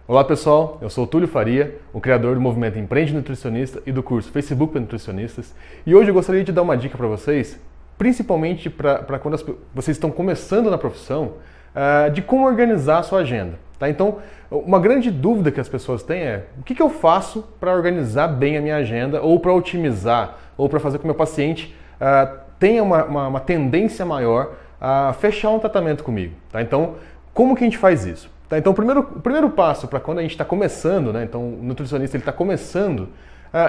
Olá pessoal, eu sou o Túlio Faria, o criador do movimento Empreende Nutricionista e do curso Facebook para Nutricionistas. E hoje eu gostaria de dar uma dica para vocês, principalmente para quando vocês estão começando na profissão, de como organizar a sua agenda. Tá? Então, uma grande dúvida que as pessoas têm é o que eu faço para organizar bem a minha agenda ou para otimizar ou para fazer com que o meu paciente tenha uma tendência maior a fechar um tratamento comigo. Tá? Então, como que a gente faz isso? Tá? Então, o primeiro passo para quando a gente está começando, né? Então o nutricionista está começando,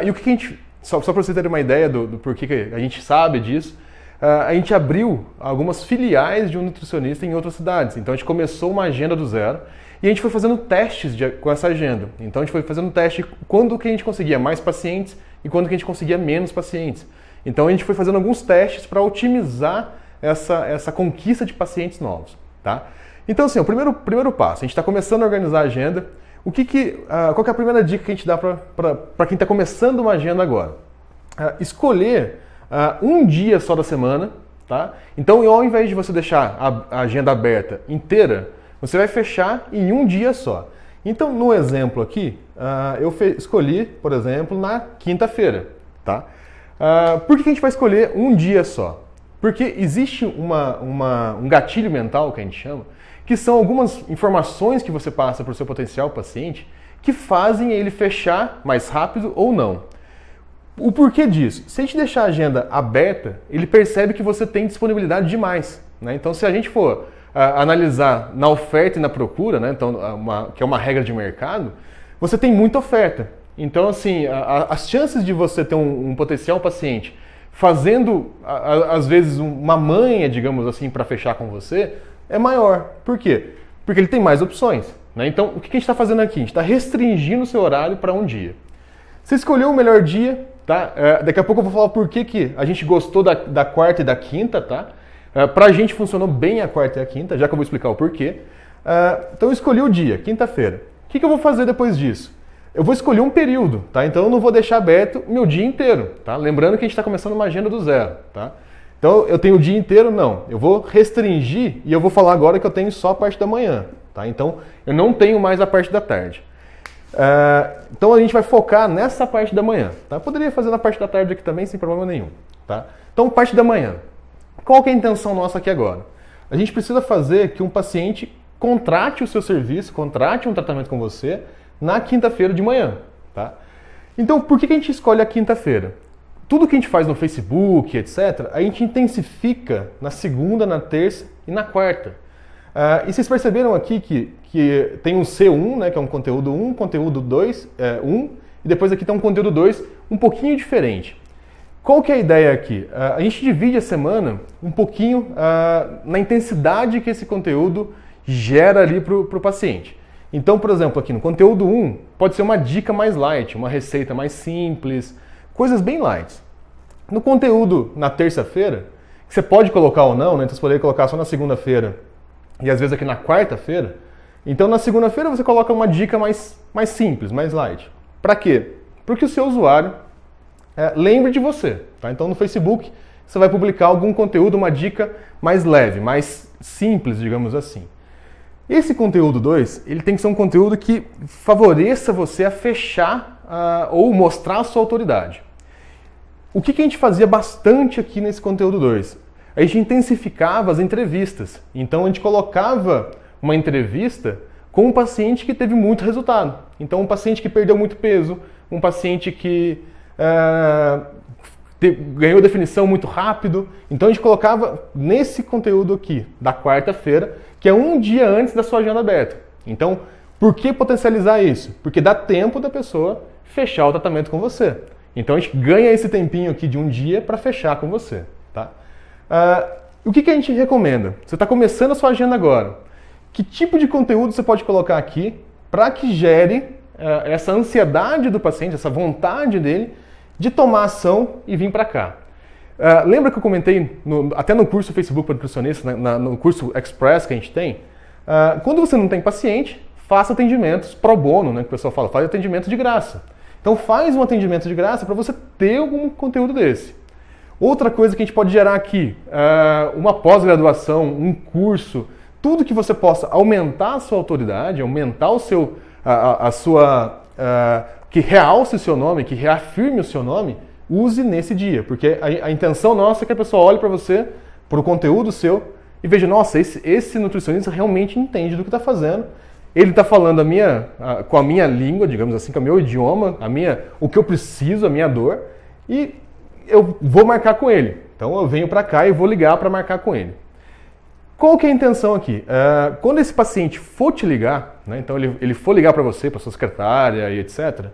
e o que a gente, só para vocês terem uma ideia do porquê que a gente sabe disso, a gente abriu algumas filiais de um nutricionista em outras cidades. Então a gente começou uma agenda do zero e a gente foi fazendo testes com essa agenda. Então a gente foi fazendo teste quando que a gente conseguia mais pacientes e quando que a gente conseguia menos pacientes. Então a gente foi fazendo alguns testes para otimizar essa conquista de pacientes novos. Tá? Então assim, o primeiro passo, a gente está começando a organizar a agenda. Qual que é a primeira dica que a gente dá para quem está começando uma agenda agora? Escolher um dia só da semana, tá? Então ao invés de você deixar a agenda aberta inteira, você vai fechar em um dia só. Então no exemplo aqui, eu escolhi, por exemplo, na quinta-feira, tá? Por que a gente vai escolher um dia só? Porque existe um gatilho mental, que a gente chama, que são algumas informações que você passa para o seu potencial paciente que fazem ele fechar mais rápido ou não. O porquê disso? Se a gente deixar a agenda aberta, ele percebe que você tem disponibilidade demais. Né? Então, se a gente for analisar na oferta e na procura, né? Então, que é uma regra de mercado, você tem muita oferta. Então, assim, as chances de você ter um potencial paciente fazendo, às vezes, uma manha, digamos assim, para fechar com você, é maior. Por quê? Porque ele tem mais opções. Né? Então, o que a gente está fazendo aqui? A gente está restringindo o seu horário para um dia. Você escolheu o melhor dia, tá? Daqui a pouco eu vou falar por que a gente gostou da quarta e da quinta, tá? Pra gente funcionou bem a quarta e a quinta, já que eu vou explicar o porquê. Então eu escolhi o dia, quinta-feira. O que eu vou fazer depois disso? Eu vou escolher um período, tá? Então eu não vou deixar aberto meu dia inteiro, tá? Lembrando que a gente está começando uma agenda do zero, tá? Então eu tenho o dia inteiro? Não. Eu vou restringir e eu vou falar agora que eu tenho só a parte da manhã, tá? Então eu não tenho mais a parte da tarde. Então a gente vai focar nessa parte da manhã. Tá? Eu poderia fazer na parte da tarde aqui também sem problema nenhum. Tá? Então, parte da manhã. Qual que é a intenção nossa aqui agora? A gente precisa fazer que um paciente contrate o seu serviço, contrate um tratamento com você na quinta-feira de manhã. Tá? Então, por que a gente escolhe a quinta-feira? Tudo que a gente faz no Facebook, etc., a gente intensifica na segunda, na terça e na quarta. E vocês perceberam aqui que tem um C1, né, que é um conteúdo 1, conteúdo 2, 1, e depois aqui tem um conteúdo 2 um pouquinho diferente. Qual que é a ideia aqui? A gente divide a semana um pouquinho na intensidade que esse conteúdo gera ali para o paciente. Então, por exemplo, aqui no conteúdo 1, pode ser uma dica mais light, uma receita mais simples, coisas bem light. No conteúdo na terça-feira, que você pode colocar ou não, né, então você poderia colocar só na segunda-feira, e às vezes aqui na quarta-feira. Então na segunda-feira você coloca uma dica mais simples, mais light. Para quê? Para que o seu usuário lembre de você. Tá? Então no Facebook você vai publicar algum conteúdo, uma dica mais leve, mais simples, digamos assim. Esse conteúdo 2, ele tem que ser um conteúdo que favoreça você a fechar ou mostrar a sua autoridade. O que a gente fazia bastante aqui nesse conteúdo 2? A gente intensificava as entrevistas. Então a gente colocava uma entrevista com um paciente que teve muito resultado. Então um paciente que perdeu muito peso, um paciente que ganhou definição muito rápido. Então a gente colocava nesse conteúdo aqui, da quarta-feira, que é um dia antes da sua agenda aberta. Então, por que potencializar isso? Porque dá tempo da pessoa fechar o tratamento com você. Então a gente ganha esse tempinho aqui de um dia para fechar com você. Tá? O que a gente recomenda? Você está começando a sua agenda agora. Que tipo de conteúdo você pode colocar aqui para que gere essa ansiedade do paciente, essa vontade dele de tomar ação e vir para cá? Lembra que eu comentei até no curso Facebook para nutricionista, no curso Express que a gente tem? Quando você não tem paciente, faça atendimentos pro bono, né, que o pessoal fala, faz atendimento de graça. Então faz um atendimento de graça para você ter algum conteúdo desse. Outra coisa que a gente pode gerar aqui, uma pós-graduação, um curso, tudo que você possa aumentar a sua autoridade, aumentar que realce o seu nome, que reafirme o seu nome, use nesse dia, porque a intenção nossa é que a pessoa olhe para você, para o conteúdo seu, e veja, nossa, esse nutricionista realmente entende do que está fazendo, ele está falando com a minha língua, digamos assim, com o meu idioma, o que eu preciso, a minha dor, e eu vou marcar com ele. Então eu venho para cá e vou ligar para marcar com ele. Qual que é a intenção aqui? Quando esse paciente for te ligar, né, então ele for ligar para você, para sua secretária e etc.,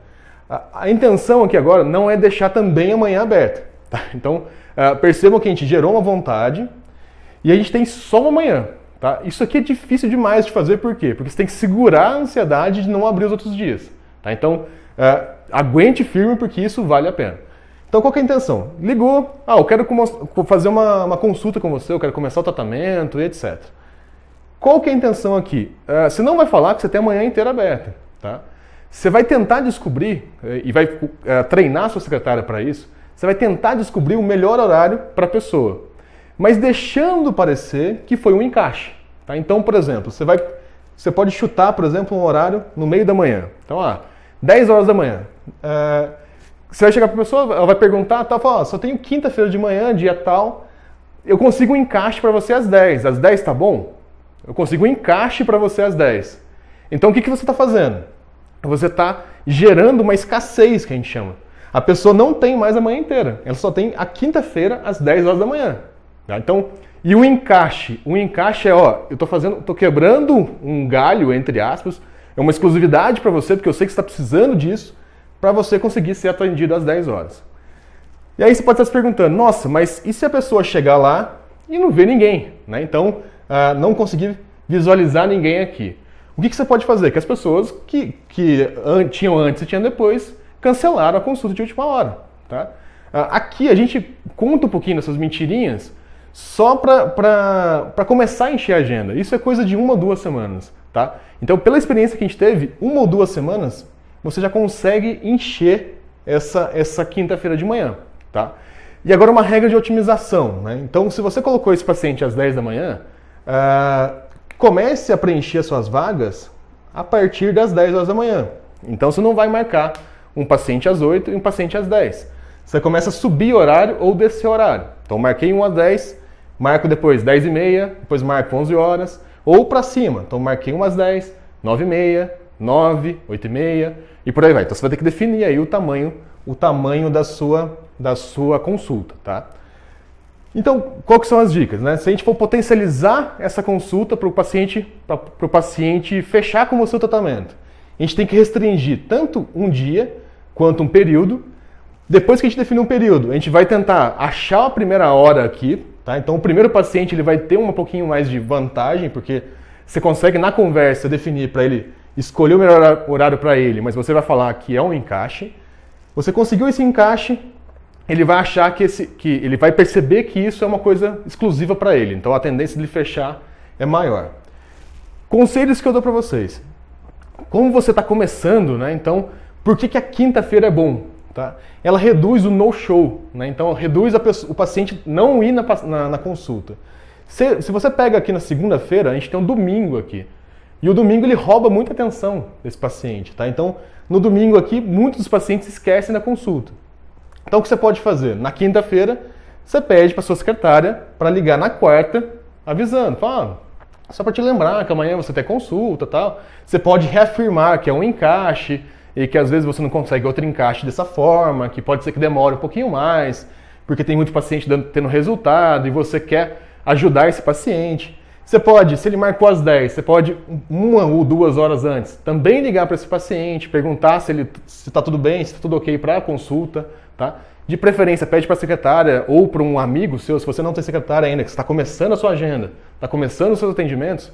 a intenção aqui agora não é deixar também amanhã aberta. Tá? Então percebam que a gente gerou uma vontade e a gente tem só uma manhã. Tá? Isso aqui é difícil demais de fazer, por quê? Porque você tem que segurar a ansiedade de não abrir os outros dias. Tá? Então aguente firme porque isso vale a pena. Então, qual que é a intenção? Ligou, eu quero fazer uma consulta com você, eu quero começar o tratamento e etc. Qual que é a intenção aqui? Você não vai falar que você tem a manhã inteira aberta. Tá? Você vai tentar descobrir, e vai treinar a sua secretária para isso, você vai tentar descobrir o melhor horário para a pessoa, mas deixando parecer que foi um encaixe. Tá? Então, por exemplo, você pode chutar, por exemplo, um horário no meio da manhã. Então, 10 horas da manhã. Você vai chegar para a pessoa, ela vai perguntar, fala, só tenho quinta-feira de manhã, dia tal, eu consigo um encaixe para você às 10. Às 10 tá bom? Eu consigo um encaixe para você às 10. Então o que você está fazendo? Você está gerando uma escassez, que a gente chama. A pessoa não tem mais a manhã inteira, ela só tem a quinta-feira às 10 horas da manhã. Tá? Então, e o encaixe é, eu estou quebrando um galho, entre aspas, é uma exclusividade para você, porque eu sei que você está precisando disso, para você conseguir ser atendido às 10 horas. E aí você pode estar se perguntando, nossa, mas e se a pessoa chegar lá e não ver ninguém? Né? Então, não conseguir visualizar ninguém aqui. O que você pode fazer? Que as pessoas que tinham antes e tinham depois, cancelaram a consulta de última hora. Tá? Aqui a gente conta um pouquinho dessas mentirinhas só para começar a encher a agenda. Isso é coisa de 1 ou 2 semanas. Tá? Então, pela experiência que a gente teve, 1 ou 2 semanas, você já consegue encher essa quinta-feira de manhã. Tá? E agora uma regra de otimização. Né? Então, se você colocou esse paciente às 10 da manhã, comece a preencher as suas vagas a partir das 10 horas da manhã. Então, você não vai marcar um paciente às 8 e um paciente às 10. Você começa a subir horário ou descer horário. Então, marquei um às 10, marco depois 10 e meia, depois marco 11 horas, ou para cima. Então, marquei um às 10, 9 e meia, 9, 8 e meia, e por aí vai. Então você vai ter que definir aí o tamanho da sua consulta, tá? Então, qual que são as dicas? Né? Se a gente for potencializar essa consulta para o paciente fechar com você o tratamento, a gente tem que restringir tanto um dia quanto um período. Depois que a gente definir um período, a gente vai tentar achar a primeira hora aqui, tá? Então o primeiro paciente ele vai ter um pouquinho mais de vantagem, porque você consegue na conversa definir para ele escolher o melhor horário para ele, mas você vai falar que é um encaixe. Você conseguiu esse encaixe, ele vai achar que ele vai perceber que isso é uma coisa exclusiva para ele. Então a tendência de ele fechar é maior. Conselhos que eu dou para vocês. Como você está começando, né? Então, por que a quinta-feira é bom? Tá? Ela reduz o no-show, né? Então reduz o paciente não ir na consulta. Se você pega aqui na segunda-feira, a gente tem um domingo aqui. E o domingo ele rouba muita atenção desse paciente, tá? Então, no domingo aqui, muitos dos pacientes esquecem da consulta. Então, o que você pode fazer? Na quinta-feira, você pede para sua secretária para ligar na quarta, avisando. Fala, só para te lembrar que amanhã você tem consulta e tal. Você pode reafirmar que é um encaixe e que às vezes você não consegue outro encaixe dessa forma, que pode ser que demore um pouquinho mais, porque tem muito paciente tendo resultado e você quer ajudar esse paciente. Você pode, se ele marcou às 10, você pode 1 ou 2 horas antes também ligar para esse paciente, perguntar se está tudo bem, se está tudo ok para a consulta. Tá? De preferência, pede para a secretária ou para um amigo seu, se você não tem secretária ainda, que está começando a sua agenda, está começando os seus atendimentos,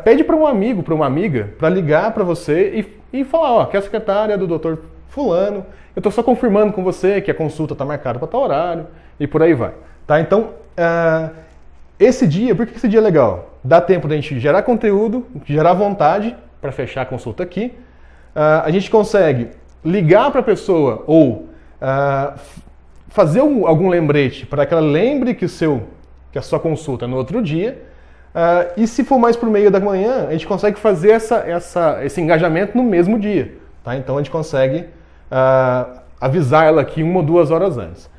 pede para um amigo, para uma amiga, para ligar para você e falar, que é a secretária do Dr. Fulano, eu estou só confirmando com você que a consulta está marcada para tal horário e por aí vai. Tá? Então, esse dia, por que esse dia é legal? Dá tempo da gente gerar conteúdo, gerar vontade para fechar a consulta aqui. A gente consegue ligar para a pessoa ou fazer algum lembrete para que ela lembre que a sua consulta é no outro dia. E se for mais para o meio da manhã, a gente consegue fazer esse engajamento no mesmo dia. Tá? Então a gente consegue avisar ela aqui 1 ou 2 horas antes.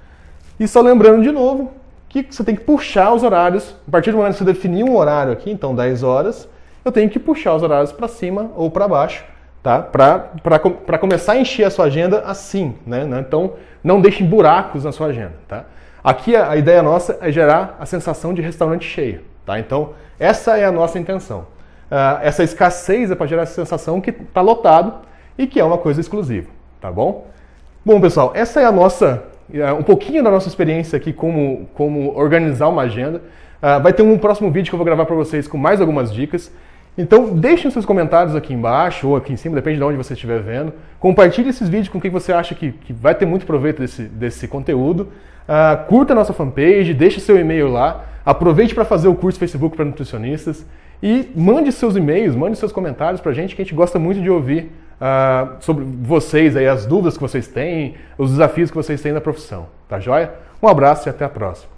E só lembrando de novo que você tem que puxar os horários. A partir do momento que você definir um horário aqui, então 10 horas, eu tenho que puxar os horários para cima ou para baixo, tá? Para começar a encher a sua agenda assim, né? Então não deixem buracos na sua agenda. Tá? Aqui a ideia nossa é gerar a sensação de restaurante cheio. Tá? Então essa é a nossa intenção. Essa escassez é para gerar essa sensação que está lotado e que é uma coisa exclusiva. Tá bom? Bom, pessoal, essa é um pouquinho da nossa experiência aqui como organizar uma agenda. Vai ter um próximo vídeo que eu vou gravar para vocês com mais algumas dicas. Então deixem seus comentários aqui embaixo ou aqui em cima, depende de onde você estiver vendo. Compartilhe esses vídeos com quem você acha que vai ter muito proveito desse conteúdo. Curta a nossa fanpage, deixe seu e-mail lá. Aproveite para fazer o curso Facebook para nutricionistas. E mande seus e-mails, mande seus comentários para a gente, que a gente gosta muito de ouvir sobre vocês, aí, as dúvidas que vocês têm, os desafios que vocês têm na profissão. Tá joia? Um abraço e até a próxima.